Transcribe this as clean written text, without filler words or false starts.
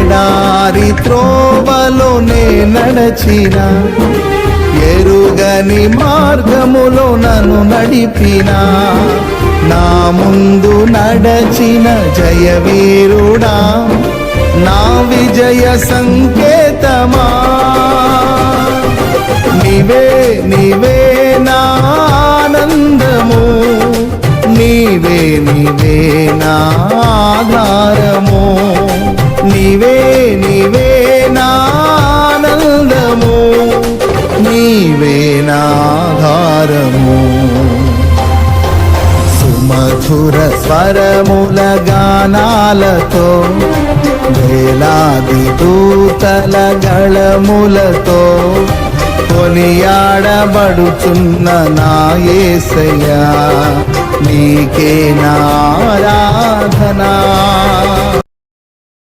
ఎడారి త్రోవలోనే నడచిన, ఎరుగని మార్గములో నన్ను నడిపిన, నా ముందు నడచిన జయవీరుడా, నా విజయ సంకేతమా. నీవే నీవే నా ఆనందము, నీవే నీవే నా ఆధారము, నీవే నీవే నా ఆనందము, నీవే నా ఆధారము. సుమధుర స్వరముల గానాలతో, వేలాది దూతల గళములతో కొనియాడబడుచున్న నా యేసయ్యా, నీకే నా ఆరాధన.